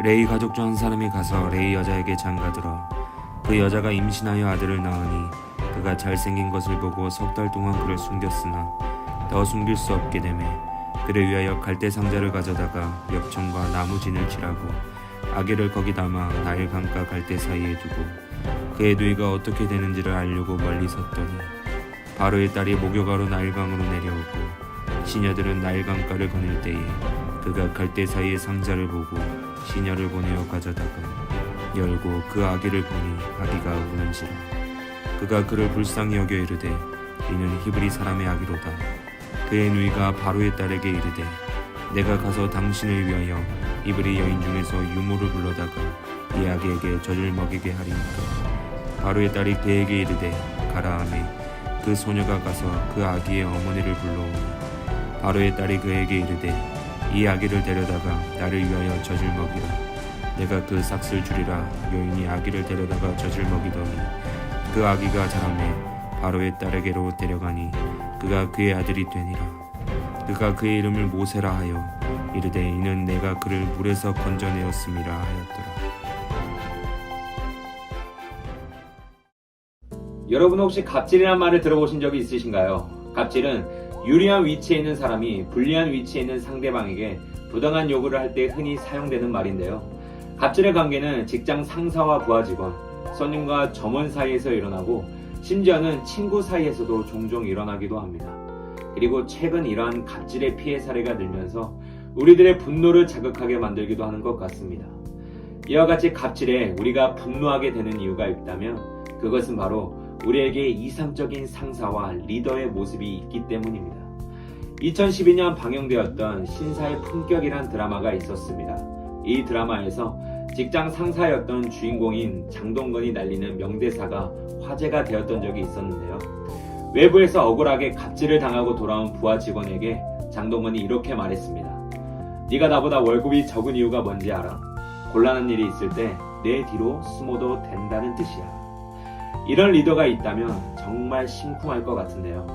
레이 가족 중 한 사람이 가서 레이 여자에게 장가들어 그 여자가 임신하여 아들을 낳으니 그가 잘생긴 것을 보고 석 달 동안 그를 숨겼으나 더 숨길 수 없게 되매 그를 위하여 갈대 상자를 가져다가 엽청과 나무진을 칠하고 아기를 거기 담아 나일 강가 갈대 사이에 두고 그의 누이가 어떻게 되는지를 알려고 멀리 섰더니 바로의 딸이 목욕하러 나일강으로 내려오고 시녀들은 나일강가를 거닐 때에 그가 갈대 사이의 상자를 보고 시녀를 보내어 가져다가 열고 그 아기를 보니 아기가 우는지라 그가 그를 불쌍히 여겨 이르되 이는 히브리 사람의 아기로다. 그의 누이가 바로의 딸에게 이르되 내가 가서 당신을 위하여 히브리 여인 중에서 유모를 불러다가 이 아기에게 젖을 먹이게 하리니까 바로의 딸이 그에게 이르되 가라 하매 그 소녀가 가서 그 아기의 어머니를 불러오니 바로의 딸이 그에게 이르되 이 아기를 데려다가 나를 위하여 젖을 먹이라. 내가 그 삭슬 주리라. 여인이 아기를 데려다가 젖을 먹이더니 그 아기가 자라매 바로의 딸에게로 데려가니 그가 그의 아들이 되니라. 그가 그의 이름을 모세라 하여 이르되 이는 내가 그를 물에서 건져내었음이라 하였더라. 여러분 혹시 갑질이란 말을 들어보신 적이 있으신가요? 갑질은 유리한 위치에 있는 사람이 불리한 위치에 있는 상대방에게 부당한 요구를 할 때 흔히 사용되는 말인데요. 갑질의 관계는 직장 상사와 부하 직원, 손님과 점원 사이에서 일어나고 심지어는 친구 사이에서도 종종 일어나기도 합니다. 그리고 최근 이러한 갑질의 피해 사례가 늘면서 우리들의 분노를 자극하게 만들기도 하는 것 같습니다. 이와 같이 갑질에 우리가 분노하게 되는 이유가 있다면 그것은 바로 우리에게 이상적인 상사와 리더의 모습이 있기 때문입니다. 2012년 방영되었던 신사의 품격이란 드라마가 있었습니다. 이 드라마에서 직장 상사였던 주인공인 장동건이 날리는 명대사가 화제가 되었던 적이 있었는데요. 외부에서 억울하게 갑질을 당하고 돌아온 부하 직원에게 장동건이 이렇게 말했습니다. 네가 나보다 월급이 적은 이유가 뭔지 알아? 곤란한 일이 있을 때 내 뒤로 숨어도 된다는 뜻이야. 이런 리더가 있다면 정말 심쿵할 것 같은데요.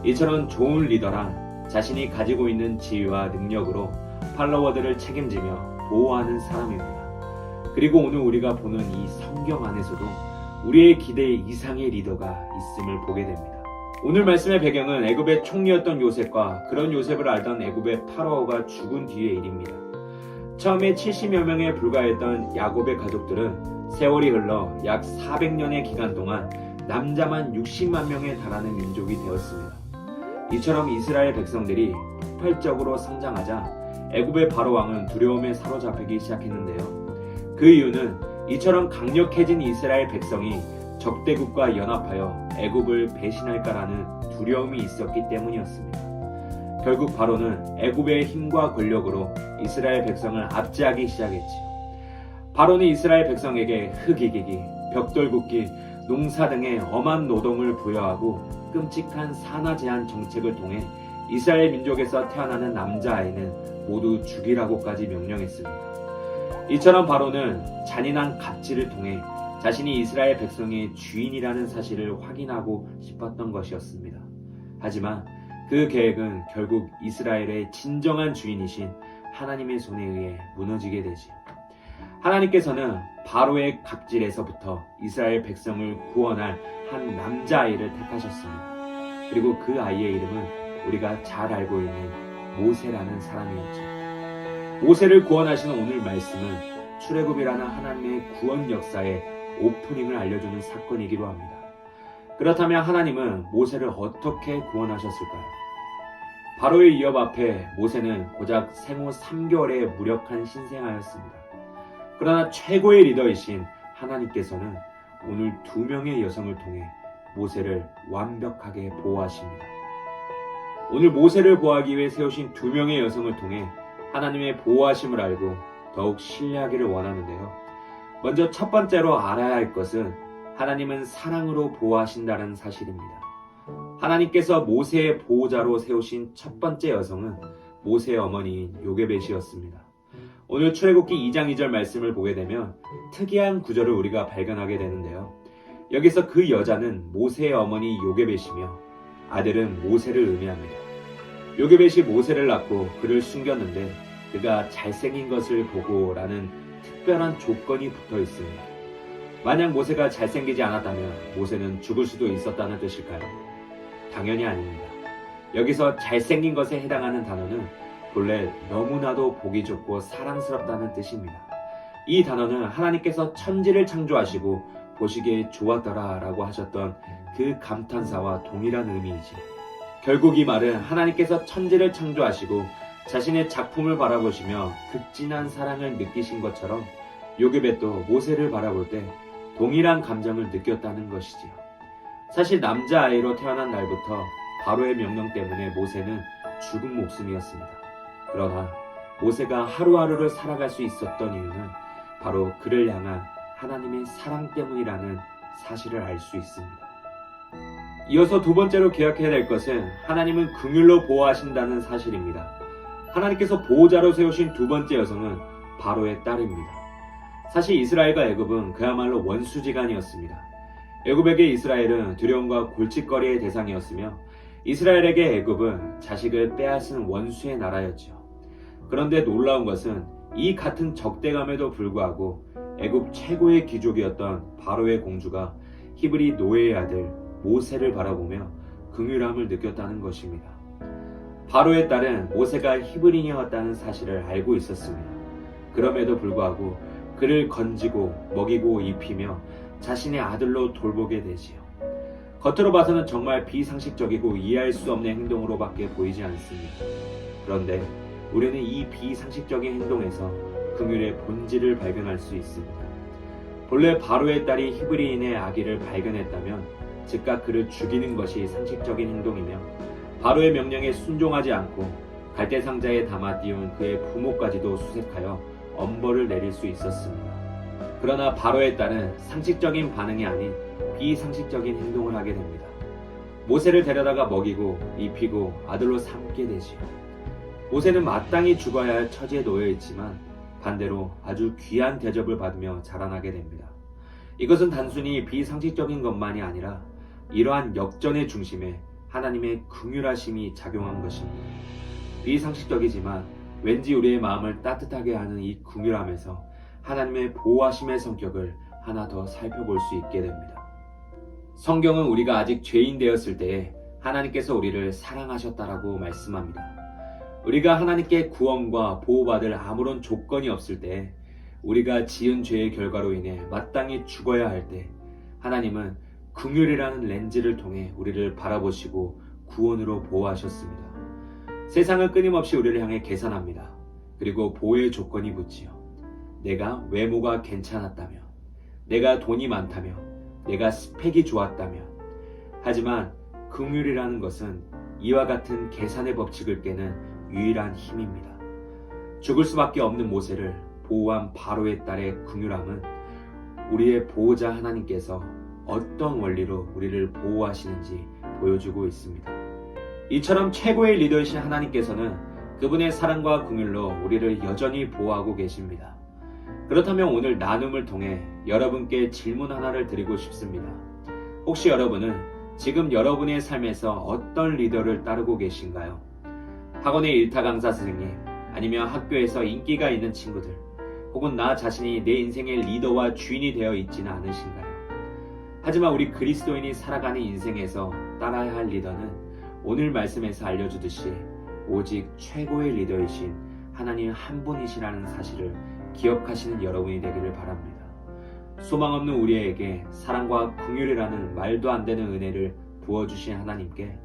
이처럼 좋은 리더란 자신이 가지고 있는 지위와 능력으로 팔로워들을 책임지며 보호하는 사람입니다. 그리고 오늘 우리가 보는 이 성경 안에서도 우리의 기대 이상의 리더가 있음을 보게 됩니다. 오늘 말씀의 배경은 애굽의 총리였던 요셉과 그런 요셉을 알던 애굽의 파라오가 죽은 뒤의 일입니다. 처음에 70여 명에 불과했던 야곱의 가족들은 세월이 흘러 약 400년의 기간 동안 남자만 60만 명에 달하는 민족이 되었습니다. 이처럼 이스라엘 백성들이 폭발적으로 성장하자 애굽의 바로 왕은 두려움에 사로잡히기 시작했는데요. 그 이유는 이처럼 강력해진 이스라엘 백성이 적대국과 연합하여 애굽을 배신할까라는 두려움이 있었기 때문이었습니다. 결국 바로는 애굽의 힘과 권력으로 이스라엘 백성을 압제하기 시작했지요. 바로는 이스라엘 백성에게 흙이기기, 벽돌 굽기, 농사 등의 엄한 노동을 부여하고 끔찍한 산화 제한 정책을 통해 이스라엘 민족에서 태어나는 남자아이는 모두 죽이라고까지 명령했습니다. 이처럼 바로는 잔인한 갑질을 통해 자신이 이스라엘 백성의 주인이라는 사실을 확인하고 싶었던 것이었습니다. 하지만 그 계획은 결국 이스라엘의 진정한 주인이신 하나님의 손에 의해 무너지게 되지요. 하나님께서는 바로의 갑질에서부터 이스라엘 백성을 구원할 한 남자아이를 택하셨습니다. 그리고 그 아이의 이름은 우리가 잘 알고 있는 모세라는 사람이었죠. 모세를 구원하시는 오늘 말씀은 출애굽이라는 하나님의 구원 역사의 오프닝을 알려주는 사건이기도 합니다. 그렇다면 하나님은 모세를 어떻게 구원하셨을까요? 바로의 위협 앞에 모세는 고작 생후 3개월의 무력한 신생아였습니다. 그러나 최고의 리더이신 하나님께서는 오늘 2명의 여성을 통해 모세를 완벽하게 보호하십니다. 오늘 모세를 보호하기 위해 세우신 2명의 여성을 통해 하나님의 보호하심을 알고 더욱 신뢰하기를 원하는데요. 먼저 첫 번째로 알아야 할 것은 하나님은 사랑으로 보호하신다는 사실입니다. 하나님께서 모세의 보호자로 세우신 첫 번째 여성은 모세의 어머니인 요게벳이었습니다. 오늘 출애굽기 2장 2절 말씀을 보게 되면 특이한 구절을 우리가 발견하게 되는데요. 여기서 그 여자는 모세의 어머니 요게벳이며 아들은 모세를 의미합니다. 요게벳이 모세를 낳고 그를 숨겼는데 그가 잘생긴 것을 보고 라는 특별한 조건이 붙어 있습니다. 만약 모세가 잘생기지 않았다면 모세는 죽을 수도 있었다는 뜻일까요? 당연히 아닙니다. 여기서 잘생긴 것에 해당하는 단어는 본래 너무나도 보기 좋고 사랑스럽다는 뜻입니다. 이 단어는 하나님께서 천지를 창조하시고 보시기에 좋았더라 라고 하셨던 그 감탄사와 동일한 의미이지. 결국 이 말은 하나님께서 천지를 창조하시고 자신의 작품을 바라보시며 극진한 사랑을 느끼신 것처럼 요괴벳도 모세를 바라볼 때 동일한 감정을 느꼈다는 것이지요. 사실 남자아이로 태어난 날부터 바로의 명령 때문에 모세는 죽은 목숨이었습니다. 그러나 모세가 하루하루를 살아갈 수 있었던 이유는 바로 그를 향한 하나님의 사랑 때문이라는 사실을 알 수 있습니다. 이어서 두 번째로 기억해야 될 것은 하나님은 긍휼로 보호하신다는 사실입니다. 하나님께서 보호자로 세우신 두 번째 여성은 바로의 딸입니다. 사실 이스라엘과 애굽은 그야말로 원수지간이었습니다. 애굽에게 이스라엘은 두려움과 골칫거리의 대상이었으며 이스라엘에게 애굽은 자식을 빼앗은 원수의 나라였죠. 그런데 놀라운 것은 이 같은 적대감에도 불구하고 애굽 최고의 귀족이었던 바로의 공주가 히브리 노예의 아들 모세를 바라보며 긍휼함을 느꼈다는 것입니다. 바로의 딸은 모세가 히브리인이었다는 사실을 알고 있었습니다. 그럼에도 불구하고 그를 건지고 먹이고 입히며 자신의 아들로 돌보게 되지요. 겉으로 봐서는 정말 비상식적이고 이해할 수 없는 행동으로밖에 보이지 않습니다. 그런데 우리는 이 비상식적인 행동에서 긍휼의 본질을 발견할 수 있습니다. 본래 바로의 딸이 히브리인의 아기를 발견했다면 즉각 그를 죽이는 것이 상식적인 행동이며 바로의 명령에 순종하지 않고 갈대 상자에 담아 띄운 그의 부모까지도 수색하여 엄벌을 내릴 수 있었습니다. 그러나 바로의 딸은 상식적인 반응이 아닌 비상식적인 행동을 하게 됩니다. 모세를 데려다가 먹이고 입히고 아들로 삼게 되지요. 모세는 마땅히 죽어야 할 처지에 놓여 있지만 반대로 아주 귀한 대접을 받으며 자라나게 됩니다. 이것은 단순히 비상식적인 것만이 아니라 이러한 역전의 중심에 하나님의 긍휼하심이 작용한 것입니다. 비상식적이지만 왠지 우리의 마음을 따뜻하게 하는 이 긍휼함에서 하나님의 보호하심의 성격을 하나 더 살펴볼 수 있게 됩니다. 성경은 우리가 아직 죄인 되었을 때에 하나님께서 우리를 사랑하셨다라고 말씀합니다. 우리가 하나님께 구원과 보호받을 아무런 조건이 없을 때, 우리가 지은 죄의 결과로 인해 마땅히 죽어야 할 때 하나님은 긍휼이라는 렌즈를 통해 우리를 바라보시고 구원으로 보호하셨습니다. 세상은 끊임없이 우리를 향해 계산합니다. 그리고 보호의 조건이 붙지요. 내가 외모가 괜찮았다며, 내가 돈이 많다며, 내가 스펙이 좋았다며. 하지만 긍휼이라는 것은 이와 같은 계산의 법칙을 깨는 유일한 힘입니다. 죽을 수밖에 없는 모세를 보호한 바로의 딸의 긍휼함은 우리의 보호자 하나님께서 어떤 원리로 우리를 보호하시는지 보여주고 있습니다. 이처럼 최고의 리더이신 하나님께서는 그분의 사랑과 긍휼로 우리를 여전히 보호하고 계십니다. 그렇다면 오늘 나눔을 통해 여러분께 질문 하나를 드리고 싶습니다. 혹시 여러분은 지금 여러분의 삶에서 어떤 리더를 따르고 계신가요? 학원의 일타 강사 선생님, 아니면 학교에서 인기가 있는 친구들, 혹은 나 자신이 내 인생의 리더와 주인이 되어 있지는 않으신가요? 하지만 우리 그리스도인이 살아가는 인생에서 따라야 할 리더는 오늘 말씀에서 알려주듯이 오직 최고의 리더이신 하나님 한 분이시라는 사실을 기억하시는 여러분이 되기를 바랍니다. 소망 없는 우리에게 사랑과 긍휼이라는 말도 안 되는 은혜를 부어주신 하나님께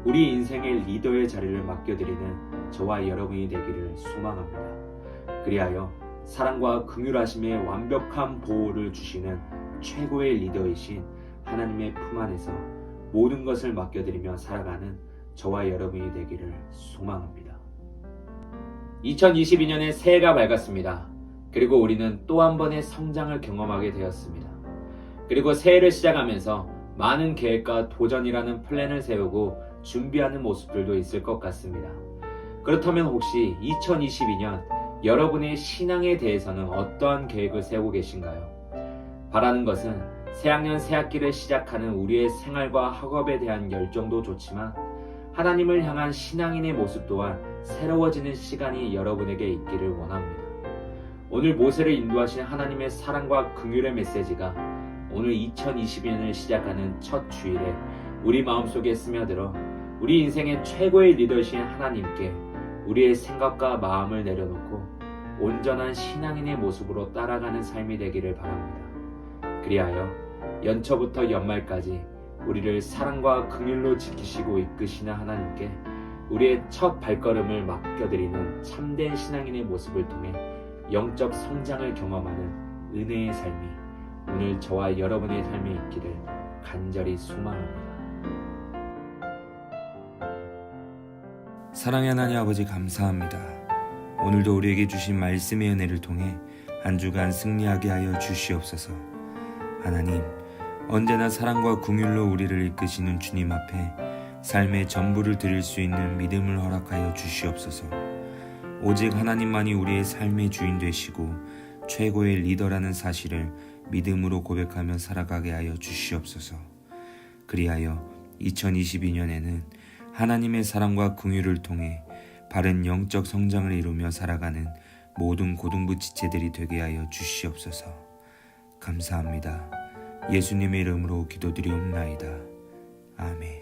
우리 인생의 리더의 자리를 맡겨드리는 저와 여러분이 되기를 소망합니다. 그리하여 사랑과 긍휼하심의 완벽한 보호를 주시는 최고의 리더이신 하나님의 품 안에서 모든 것을 맡겨드리며 살아가는 저와 여러분이 되기를 소망합니다. 2022년에 새해가 밝았습니다. 그리고 우리는 또 한 번의 성장을 경험하게 되었습니다. 그리고 새해를 시작하면서 많은 계획과 도전이라는 플랜을 세우고 준비하는 모습들도 있을 것 같습니다. 그렇다면 혹시 2022년 여러분의 신앙에 대해서는 어떠한 계획을 세우고 계신가요? 바라는 것은 새학년 새학기를 시작하는 우리의 생활과 학업에 대한 열정도 좋지만 하나님을 향한 신앙인의 모습 또한 새로워지는 시간이 여러분에게 있기를 원합니다. 오늘 모세를 인도하신 하나님의 사랑과 긍휼의 메시지가 오늘 2020년을 시작하는 첫 주일에 우리 마음속에 스며들어 우리 인생의 최고의 리더이신 하나님께 우리의 생각과 마음을 내려놓고 온전한 신앙인의 모습으로 따라가는 삶이 되기를 바랍니다. 그리하여 연초부터 연말까지 우리를 사랑과 긍휼로 지키시고 이끄시는 하나님께 우리의 첫 발걸음을 맡겨드리는 참된 신앙인의 모습을 통해 영적 성장을 경험하는 은혜의 삶이 오늘 저와 여러분의 삶에 있기를 간절히 소망합니다. 사랑의 하나님 아버지 감사합니다. 오늘도 우리에게 주신 말씀의 은혜를 통해 한 주간 승리하게 하여 주시옵소서. 하나님, 언제나 사랑과 긍휼로 우리를 이끄시는 주님 앞에 삶의 전부를 드릴 수 있는 믿음을 허락하여 주시옵소서. 오직 하나님만이 우리의 삶의 주인 되시고 최고의 리더라는 사실을 믿음으로 고백하며 살아가게 하여 주시옵소서. 그리하여 2022년에는 하나님의 사랑과 긍휼을 통해 바른 영적 성장을 이루며 살아가는 모든 고등부 지체들이 되게 하여 주시옵소서. 감사합니다. 예수님의 이름으로 기도드리옵나이다. 아멘.